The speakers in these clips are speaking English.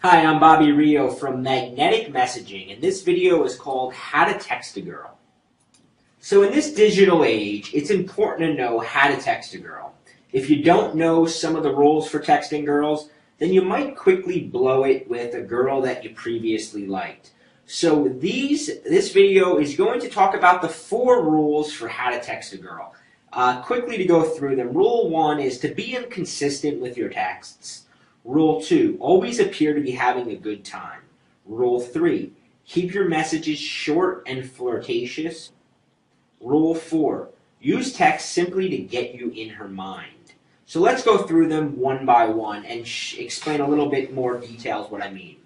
Hi, I'm Bobby Rio from Magnetic Messaging, and this video is called How to Text a Girl. So in this digital age, it's important to know how to text a girl. If you don't know some of the rules for texting girls, then you might quickly blow it with a girl that you previously liked. So this video is going to talk about the 4 rules for how to text a girl. Quickly to go through them. Rule 1 is to be inconsistent with your texts. Rule 2, always appear to be having a good time. Rule 3, keep your messages short and flirtatious. Rule 4, use text simply to get you in her mind. So let's go through them one by one and explain a little bit more details what I mean.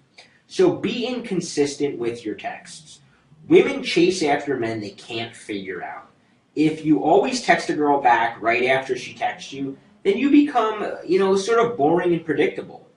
So be inconsistent with your texts. Women chase after men they can't figure out. If you always text a girl back right after she texts you, then you become, sort of boring and predictable.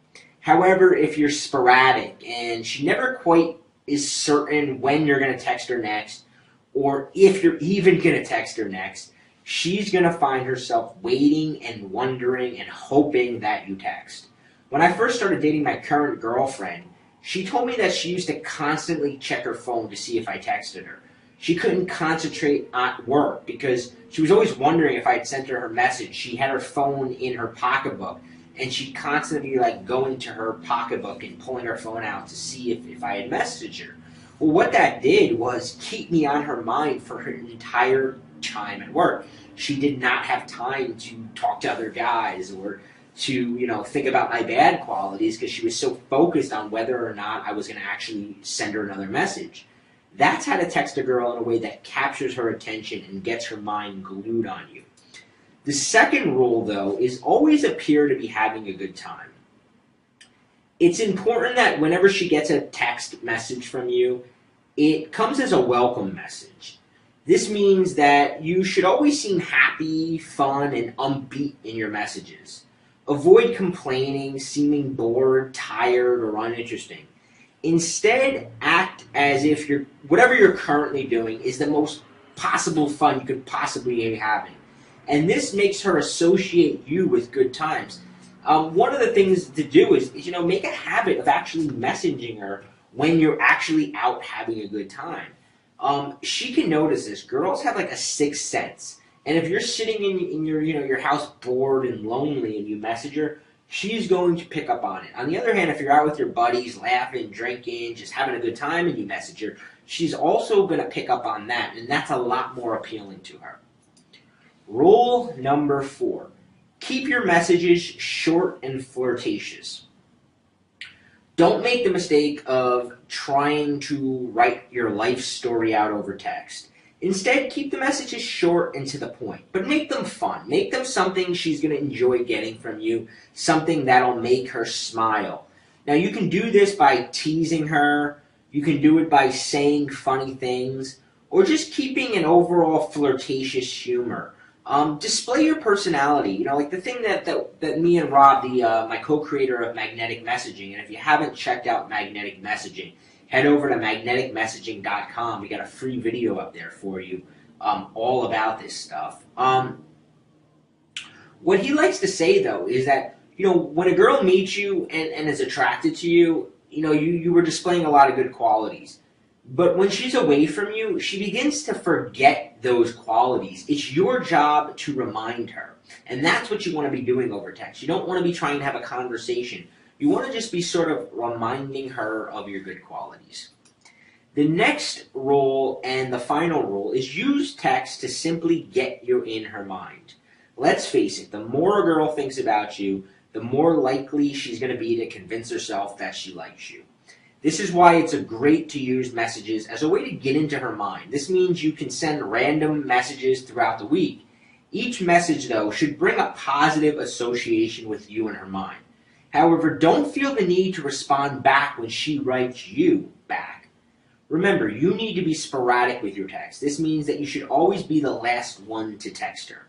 However, if you're sporadic and she never quite is certain when you're going to text her next, or if you're even going to text her next, she's going to find herself waiting and wondering and hoping that you text. When I first started dating my current girlfriend, she told me that she used to constantly check her phone to see if I texted her. She couldn't concentrate at work because she was always wondering if I had sent her message. She had her phone in her pocketbook, and she'd constantly going to her pocketbook and pulling her phone out to see if I had messaged her. Well, what that did was keep me on her mind for her entire time at work. She did not have time to talk to other guys or to, think about my bad qualities because she was so focused on whether or not I was going to actually send her another message. That's how to text a girl in a way that captures her attention and gets her mind glued on you. The second rule, though, is always appear to be having a good time. It's important that whenever she gets a text message from you, it comes as a welcome message. This means that you should always seem happy, fun, and upbeat in your messages. Avoid complaining, seeming bored, tired, or uninteresting. Instead, act as if whatever you're currently doing is the most possible fun you could possibly be having. And this makes her associate you with good times. One of the things to do is make a habit of actually messaging her when you're actually out having a good time. She can notice this. Girls have like a sixth sense. And if you're sitting in your house bored and lonely and you message her, she's going to pick up on it. On the other hand, if you're out with your buddies, laughing, drinking, just having a good time, and you message her, she's also going to pick up on that, and that's a lot more appealing to her. Rule number 4. Keep your messages short and flirtatious. Don't make the mistake of trying to write your life story out over text. Instead, keep the messages short and to the point, but make them fun. Make them something she's going to enjoy getting from you, something that'll make her smile. Now, you can do this by teasing her, you can do it by saying funny things, or just keeping an overall flirtatious humor. Display your personality, like the thing that me and Rob, my co-creator of Magnetic Messaging, and if you haven't checked out Magnetic Messaging, head over to magneticmessaging.com. We got a free video up there for you all about this stuff. What he likes to say, though, is that, when a girl meets you and is attracted to you, you were displaying a lot of good qualities. But when she's away from you, she begins to forget those qualities. It's your job to remind her. And that's what you want to be doing over text. You don't want to be trying to have a conversation. You want to just be sort of reminding her of your good qualities. The next rule and the final rule is use text to simply get you in her mind. Let's face it, the more a girl thinks about you, the more likely she's going to be to convince herself that she likes you. This is why it's great to use messages as a way to get into her mind. This means you can send random messages throughout the week. Each message, though, should bring a positive association with you in her mind. However, don't feel the need to respond back when she writes you back. Remember, you need to be sporadic with your text. This means that you should always be the last one to text her.